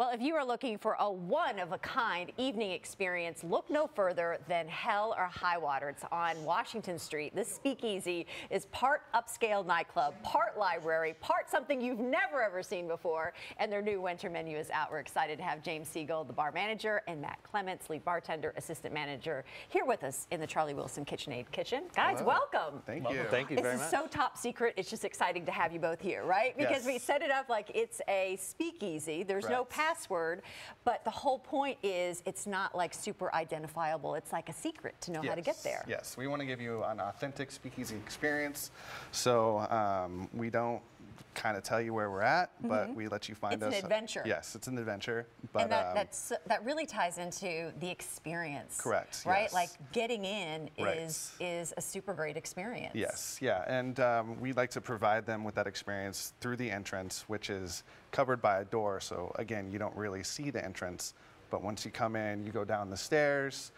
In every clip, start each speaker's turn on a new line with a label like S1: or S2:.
S1: Well, if you are looking for a one-of-a-kind evening experience, look no further than Hell or High Water. It's on Washington Street. This Speakeasy is part upscale nightclub, part library, part something you've never ever seen before, and their new winter menu is out. We're excited to have James Siegel, the bar manager, and Matt Clements, lead bartender, assistant manager, here with us in the Charlie Wilson KitchenAid kitchen. Guys, welcome.
S2: Thank you.
S3: Thank you very much.
S1: This is so top secret. It's just exciting to have you both here, right? Because we set it up like it's a speakeasy. There's no password, but the whole point is it's not like super identifiable. It's like a secret to know how to get there.
S2: Yes, we want to give you an authentic speakeasy experience. So we don't kind of tell you where we're at, but we let you find us.
S1: It's an adventure.
S2: Yes, it's an adventure. But
S1: and that really ties into the experience.
S2: Correct.
S1: Right?
S2: Yes.
S1: Like getting in is a super great experience.
S2: Yes, yeah, and we like to provide them with that experience through the entrance, which is covered by a door. So again, you don't really see the entrance, but once you come in, you go down the stairs,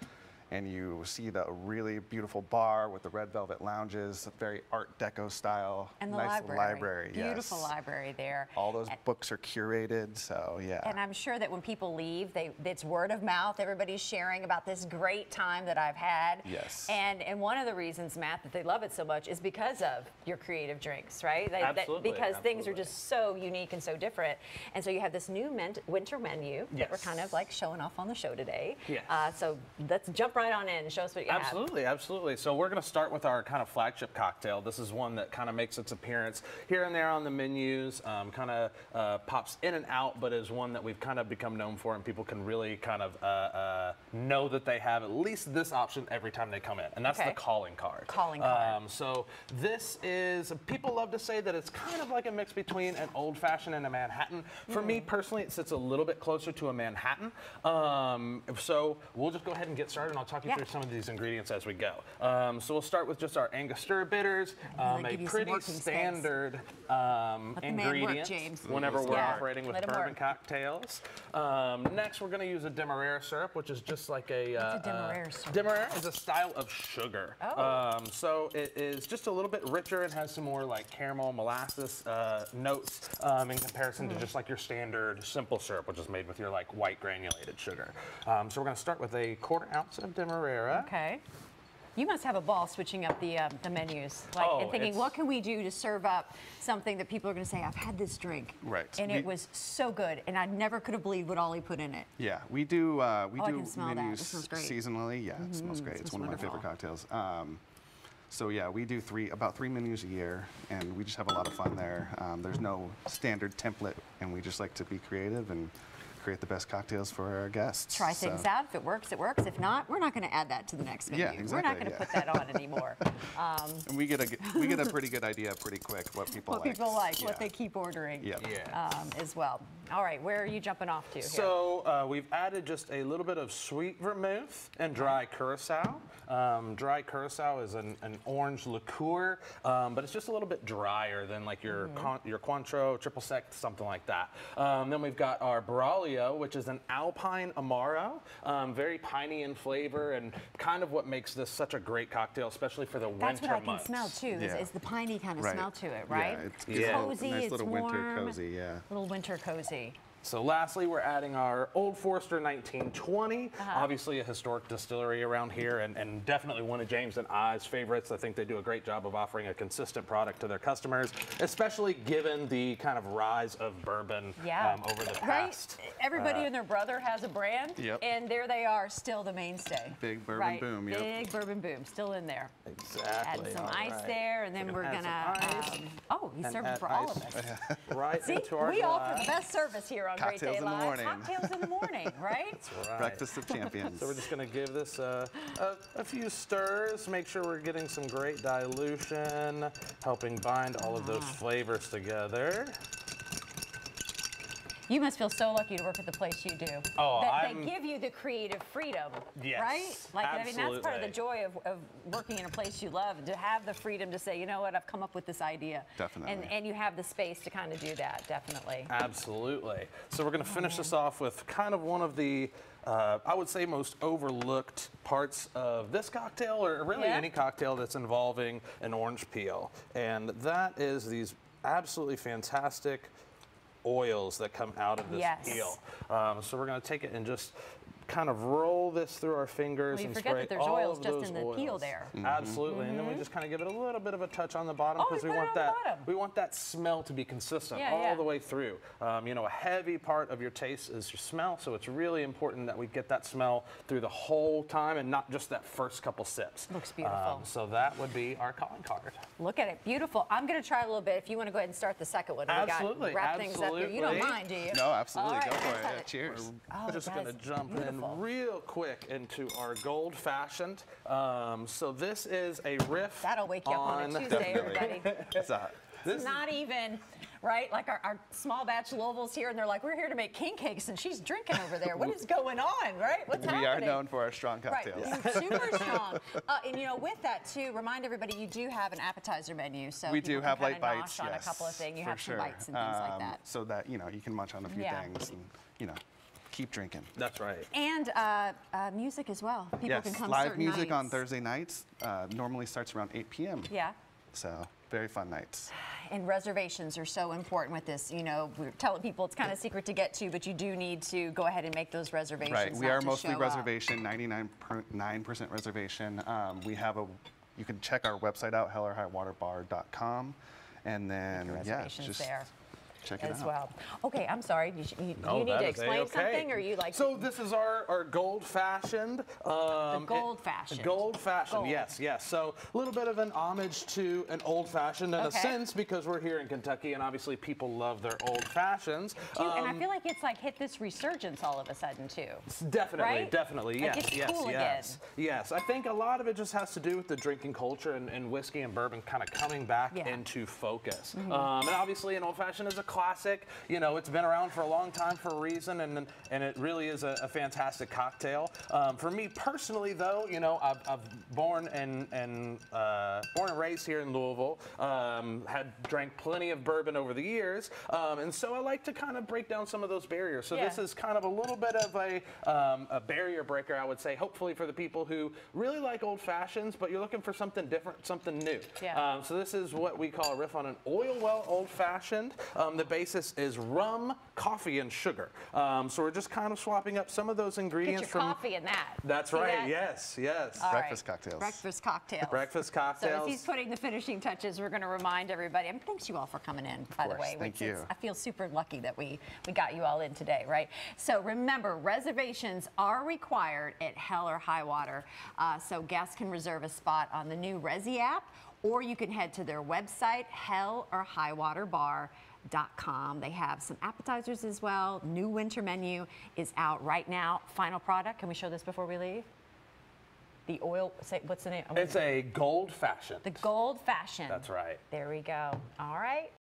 S2: and you see the really beautiful bar with the red velvet lounges, very Art Deco style.
S1: And the
S2: nice
S1: library.
S2: Yes.
S1: Beautiful library there.
S2: All those books are curated, so yeah.
S1: And I'm sure that when people leave, it's word of mouth. Everybody's sharing about this great time that I've had.
S2: Yes.
S1: And one of the reasons, Matt, that they love it so much is because of your creative drinks, right?
S3: Absolutely.
S1: Because things are just so unique and so different. And so you have this new winter menu that we're kind of like showing off on the show today.
S3: Yes.
S1: So let's jump right on in and show us what you have.
S3: Absolutely. So we're going to start with our kind of flagship cocktail. This is one that kind of makes its appearance here and there on the menus, kind of pops in and out, but is one that we've kind of become known for, and people can really kind of know that they have at least this option every time they come in, and that's the calling card.
S1: Calling card.
S3: So this is, people love to say that it's kind of like a mix between an old-fashioned and a Manhattan. For me personally, it sits a little bit closer to a Manhattan. So we'll just go ahead and get started, and I'll talk you through some of these ingredients as we go. So we'll start with just our Angostura bitters, a pretty standard ingredient whenever we're operating with bourbon cocktails. Next, we're going to use a Demerara syrup, which is just like a
S1: Demerara syrup?
S3: Demerara is a style of sugar. So it is just a little bit richer and has some more like caramel, molasses notes in comparison to just like your standard simple syrup, which is made with your like white granulated sugar. So we're going to start with a 1/4 ounce of Demerara.
S1: Okay. You must have a ball switching up the menus, and thinking, what can we do to serve up something that people are going to say, I've had this drink, and it was so good, and I never could have believed what all he put in it.
S2: Yeah, we do menus
S1: seasonally.
S2: Yeah, it smells great. It's one of my favorite cocktails. So yeah, we do about three menus a year, and we just have a lot of fun there. There's no standard template, and we just like to be creative and create the best cocktails for our guests.
S1: Try things out. If it works, it works. If not, we're not going to add that to the next menu.
S2: Yeah, exactly.
S1: We're not going to put that on anymore.
S2: And we get a pretty good idea pretty quick what people like.
S1: What they keep ordering as well. All right, where are you jumping off to here?
S3: So we've added just a little bit of sweet vermouth and dry curacao. Dry curacao is an orange liqueur, but it's just a little bit drier than like your Cointreau, triple sec, something like that. Then we've got our Braulio, which is an Alpine Amaro, very piney in flavor, and kind of what makes this such a great cocktail, especially for the winter months.
S1: That's what I can smell too. Is the piney kind of smell to it, right?
S2: Yeah, it's
S1: cozy.
S2: nice
S1: it's
S2: little
S1: warm,
S2: winter cozy. Yeah.
S1: Little winter cozy.
S3: So lastly, we're adding our Old Forester 1920, obviously a historic distillery around here, and definitely one of James and I's favorites. I think they do a great job of offering a consistent product to their customers, especially given the kind of rise of bourbon over the past.
S1: Right? Everybody and their brother has a brand, and there they are, still the mainstay.
S2: Big bourbon boom,
S1: Big bourbon boom, still in there.
S3: Exactly.
S1: Add some ice there, and then we're gonna. He's serving for all of us.
S3: Right into our
S1: we offer the best service here on Great Day Live.
S2: Cocktails
S1: in the morning, right?
S3: That's right.
S2: Breakfast of champions.
S3: So we're just going to give this a few stirs, make sure we're getting some great dilution, helping bind all of those flavors together.
S1: You must feel so lucky to work at the place you do. They give you the creative freedom, right? Like, I mean, that's part of the joy of working in a place you love, to have the freedom to say, you know what, I've come up with this idea.
S2: Definitely.
S1: And you have the space to kind of do that, definitely.
S3: Absolutely. So we're going to finish this off with kind of one of the, I would say, most overlooked parts of this cocktail, or really any cocktail that's involving an orange peel. And that is these absolutely fantastic oils that come out of this
S1: Yes.
S3: eel. So we're going to take it and just kind of roll this through our fingers
S1: Well, you
S3: and
S1: forget
S3: spray
S1: that there's
S3: all
S1: oils
S3: of
S1: just
S3: those
S1: in the peel
S3: oils.
S1: there.
S3: Absolutely, and then we just kind of give it a little bit of a touch on the bottom
S1: Oh,
S3: because
S1: we
S3: we
S1: put it
S3: want
S1: on the
S3: that
S1: bottom.
S3: we want that smell to be consistent
S1: Yeah,
S3: all
S1: yeah.
S3: the way through. You know, a heavy part of your taste is your smell, so it's really important that we get that smell through the whole time and not just that first couple sips.
S1: Looks beautiful.
S3: So that would be our calling card.
S1: Look at it, beautiful. I'm going to try a little bit. If you want to go ahead and start the second one,
S3: Absolutely,
S1: we got wrap things up here. You don't
S3: absolutely.
S1: mind, do you?
S2: No, absolutely.
S1: All right,
S2: Go for
S1: let's
S2: it.
S1: have
S2: Yeah,
S1: it.
S2: cheers.
S1: Oh,
S3: Just
S1: guys,
S3: going to jump
S1: beautiful.
S3: in real quick into our gold fashioned. So this is a riff.
S1: That'll wake you up on a Tuesday,
S2: Definitely.
S1: everybody.
S2: It's
S1: Not even, right? Like our small batch Louisville's here, and they're like, we're here to make king cakes, and she's drinking over there. What is going on, right? What's
S2: we
S1: happening?
S2: are known for our strong cocktails.
S1: Right, super strong. And you know, with that too, remind everybody you do have an appetizer menu. So
S2: We
S1: people
S2: do
S1: can
S2: have
S1: kinda
S2: light bites.
S1: nosh on
S2: Yes,
S1: a couple of things. You
S2: for
S1: have
S2: sure.
S1: some bites and things like that.
S2: So that you know you can munch on a few
S1: Yeah.
S2: things and you know keep drinking.
S3: That's right.
S1: And music as well. People
S2: Yes,
S1: can come
S2: live
S1: certain
S2: music on
S1: nights.
S2: Thursday nights. Normally starts around 8 p.m.
S1: Yeah.
S2: So very fun nights.
S1: And reservations are so important with this. You know, we're telling people it's kind of secret to get to, but you do need to go ahead and make those reservations.
S2: Right. We
S1: not
S2: are
S1: to
S2: mostly
S1: show up.
S2: reservation, 99.9% reservation. We have you can check our website out, hellerhighwaterbar.com, and then
S1: Reservations
S2: just
S1: there
S2: check it
S1: as
S2: out.
S1: well. Okay, I'm sorry. You
S3: No,
S1: need
S3: that
S1: to
S3: is
S1: explain
S3: A-okay.
S1: something, or you like
S3: So this is our gold fashioned.
S1: the gold fashioned?
S3: Gold fashioned,
S1: Gold.
S3: yes, yes. So a little bit of an homage to an old fashioned in a
S1: Okay.
S3: sense because we're here in Kentucky and obviously people love their old fashions.
S1: And I feel like it's like hit this resurgence all of a sudden too.
S3: Definitely,
S1: Right?
S3: definitely,
S1: Like,
S3: yes,
S1: it's
S3: yes,
S1: cool
S3: yes. Yes, I think a lot of it just has to do with the drinking culture and whiskey and bourbon kind of coming back
S1: Yeah.
S3: into focus. And obviously an old fashioned is a classic. You know, it's been around for a long time for a reason, and it really is a fantastic cocktail. For me personally, though, you know, I've born and raised here in Louisville. Had drank plenty of bourbon over the years, and so I like to kind of break down some of those barriers. So
S1: Yeah.
S3: this is kind of a little bit of a barrier breaker, I would say. Hopefully for the people who really like old fashions, but you're looking for something different, something new.
S1: Yeah.
S3: So this is what we call a riff on an oil well old fashioned. The basis is rum, coffee, and sugar. So we're just kind of swapping up some of those
S1: Get
S3: ingredients
S1: your
S3: from.
S1: coffee in that.
S3: That's
S1: See
S3: right.
S1: that?
S3: Yes, yes.
S1: All
S2: Breakfast
S1: right.
S2: cocktails.
S1: Breakfast cocktails.
S3: Breakfast
S1: So
S3: cocktails.
S1: as he's putting the finishing touches, we're going to remind everybody. And thanks you all for coming in, by the
S2: course.
S1: way.
S2: Thank you.
S1: I feel super lucky that we got you all in today, right? So remember, reservations are required at Hell or High Water. So guests can reserve a spot on the new Resi app, or you can head to their website, hellorhighwaterbar.com. They have some appetizers as well. New winter menu is out right now. Final product. Can we show this before we leave? The oil, what's the name?
S3: It's a gold fashioned.
S1: The gold fashioned.
S3: That's right.
S1: There we go. All right.